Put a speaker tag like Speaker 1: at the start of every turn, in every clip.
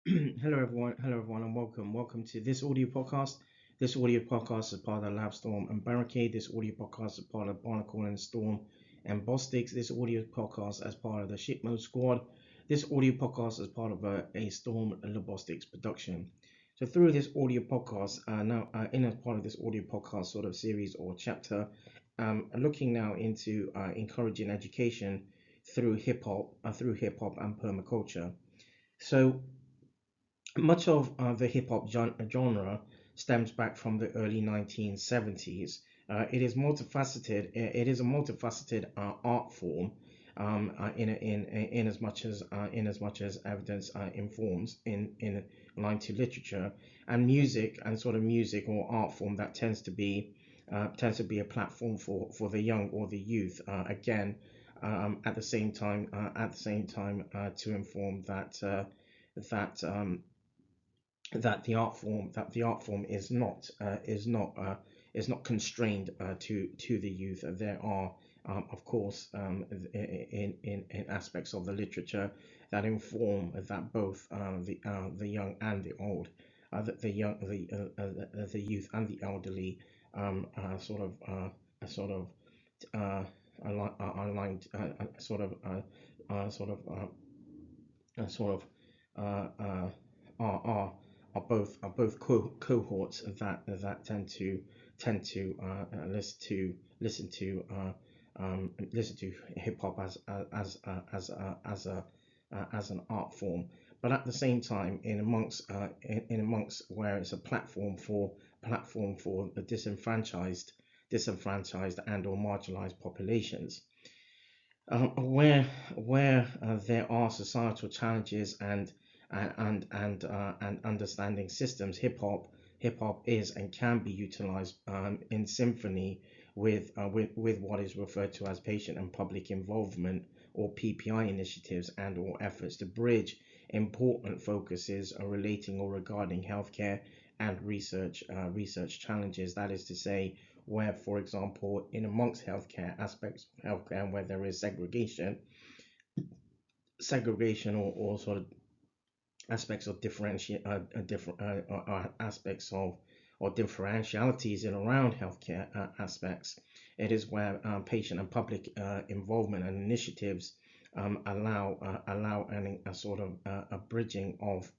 Speaker 1: Hello everyone, and welcome to this audio podcast. This audio podcast is part of LabZtorm and Baracade. This audio podcast is part of Barnacle and Storm and Bostics. This audio podcast as part of the Shipmo Squad. This audio podcast is part of a Storm Lobostics production. So through this audio podcast, in as part of this audio podcast sort of series or chapter, looking now into encouraging education through hip hop and permaculture. So much of the hip hop genre stems back from the early 1970s. It is multifaceted. It is a multifaceted art form, in as much as evidence informs in line to literature and music and sort of music or art form that tends to be a platform for the young or the youth. Again, at the same time to inform that the art form is not constrained to the youth. There are of course in aspects of the literature that inform that both the young and the old, the youth and the elderly sort of uh, aligned sort of sort of uh, are cohorts that tend to listen to hip hop as an art form, but at the same time in amongst where it's a platform for the disenfranchised and or marginalized populations, where there are societal challenges and understanding systems. Hip hop is and can be utilized in symphony with what is referred to as patient and public involvement or PPI initiatives and or efforts to bridge important focuses relating or regarding healthcare and research challenges. That is to say, where, for example, in amongst healthcare aspects of healthcare, and where there is segregation or sort of aspects of different aspects of or differentialities in around healthcare aspects. It is where patient and public involvement and initiatives allow a sort of a bridging of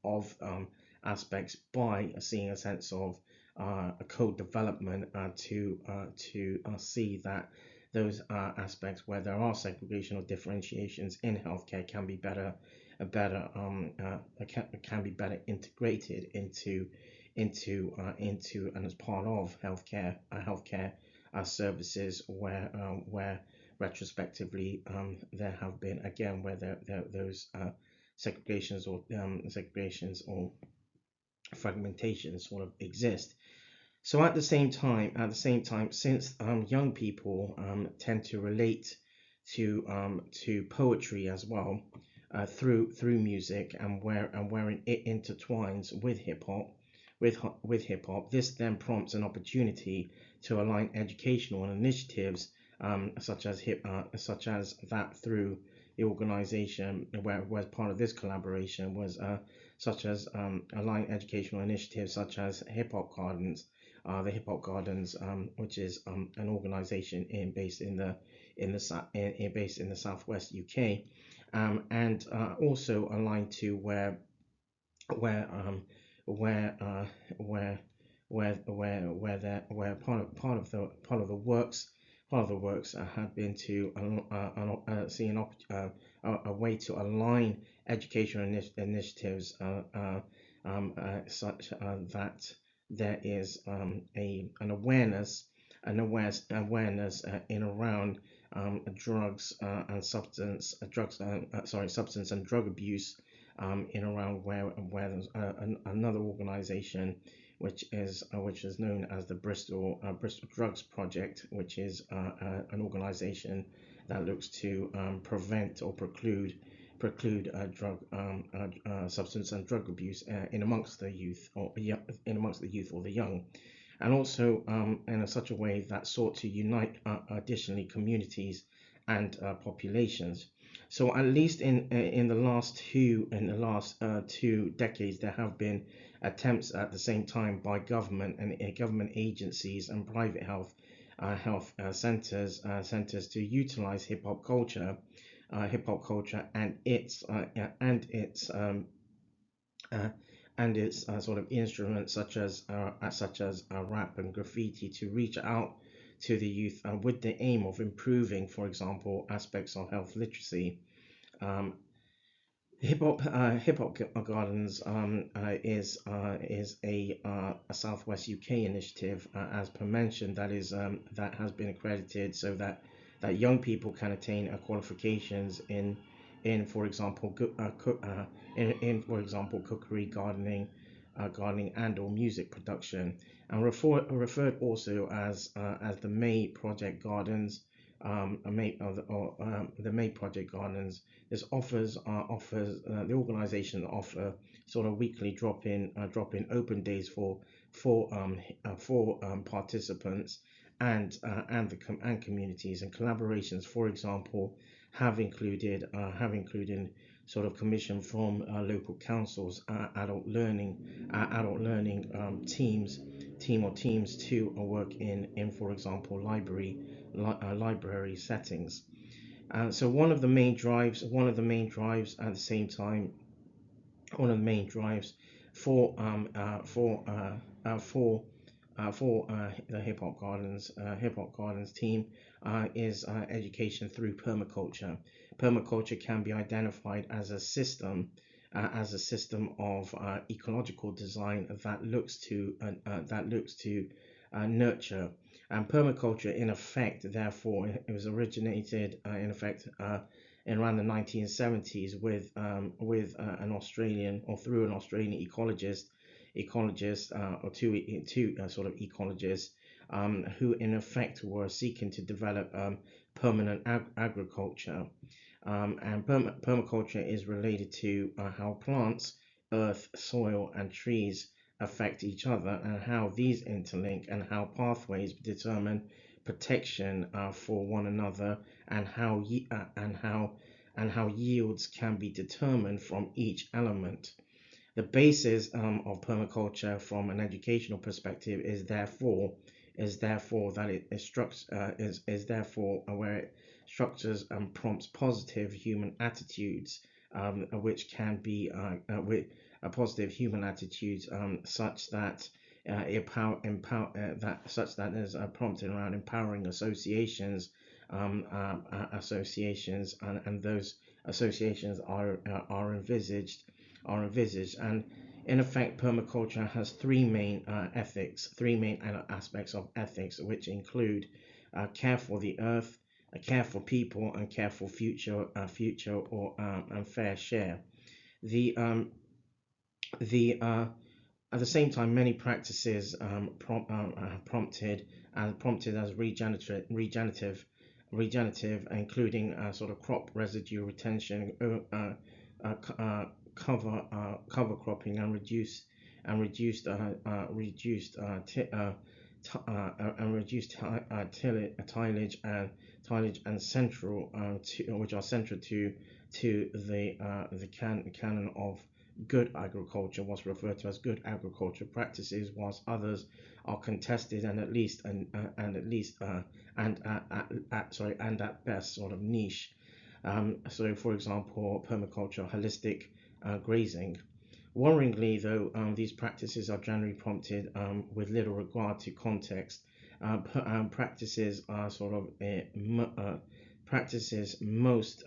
Speaker 1: aspects by seeing a sense of a co-development to see that those aspects where there are segregation or differentiations in healthcare can be better integrated into and as part of healthcare services where retrospectively there have been again where those segregations or fragmentations sort of exist. So at the same time, since young people tend to relate to poetry as well, through music, and where it intertwines with hip hop, this then prompts an opportunity to align educational initiatives, such as that through the organization, where part of this collaboration was such as align educational initiatives such as Hip Hop Gardens, the Hip Hop Gardens, which is an organization based in the southwest UK, and also aligned to where um, where uh, where part of the works had been to see a way to align educational initiatives, such that there is a an awareness in around substance and drug abuse, in around where there's another organization which is known as the Bristol Drugs Project, which is an organization that looks to prevent or preclude substance and drug abuse in amongst the youth or the young, and also in such a way that sought to unite additionally communities and populations. So at least in the last two decades, there have been attempts at the same time by government and government agencies and private health centers to utilize hip hop culture uh, and its sort of instruments such as rap and graffiti to reach out to the youth with the aim of improving, for example, aspects of health literacy. um, Hip Hop Gardens is a Southwest UK initiative, as per mentioned, that has been accredited so that young people can attain qualifications in for example in for example cookery, gardening and or music production, and referred also as the May Project Gardens. The May Project Gardens. This offers the organization offer sort of weekly drop in open days for participants and communities, and collaborations. For example, have included sort of commission from local councils, adult learning teams to work in for example library settings. So one of the main drives at the same time, one of the main drives for the Hip Hop Gardens team is education through permaculture. Permaculture can be identified as a system of ecological design that looks to nurture. And permaculture, in effect, therefore, it was originated in effect in around the 1970s with an Australian, or through an Australian ecologist or two sort of ecologists, who in effect were seeking to develop permanent agriculture. And permaculture is related to how plants, earth, soil, and trees affect each other, and how these interlink, and how pathways determine protection for one another, and how yields can be determined from each element. The basis of permaculture from an educational perspective is therefore that it instructs is therefore where it structures and prompts positive human attitudes, which can be with positive human attitudes, such that such that is prompted around empowering associations, and those associations are envisaged. And in effect, permaculture has three main aspects of ethics, which include care for the earth, care for people, and care for future or and fair share. The the At the same time, many practices prompted as regenerative, including sort of crop residue retention, cover cropping, and reduced tillage, and central which are central to the canon of good agriculture, what's referred to as good agriculture practices, whilst others are contested and at best sort of niche. So, for example, permaculture, holistic grazing. Worryingly, though, these practices are generally prompted with little regard to context. Practices are sort of practices most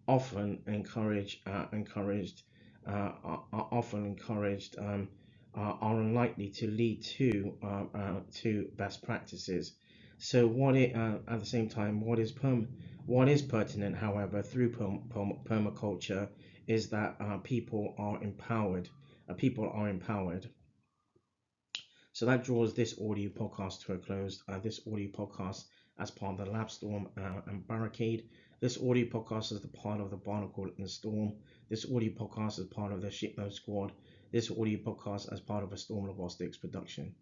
Speaker 1: often encouraged are unlikely to lead to best practices. So at the same time, what is pertinent, however, through permaculture is that people are empowered. People are empowered. So that draws this audio podcast to a close. This audio podcast as part of the LabZtorm and Baracade. This audio podcast is the part of the Barnacle and Storm. This audio podcast is part of the Shitload Squad. This audio podcast as part of a Storm Logistics production.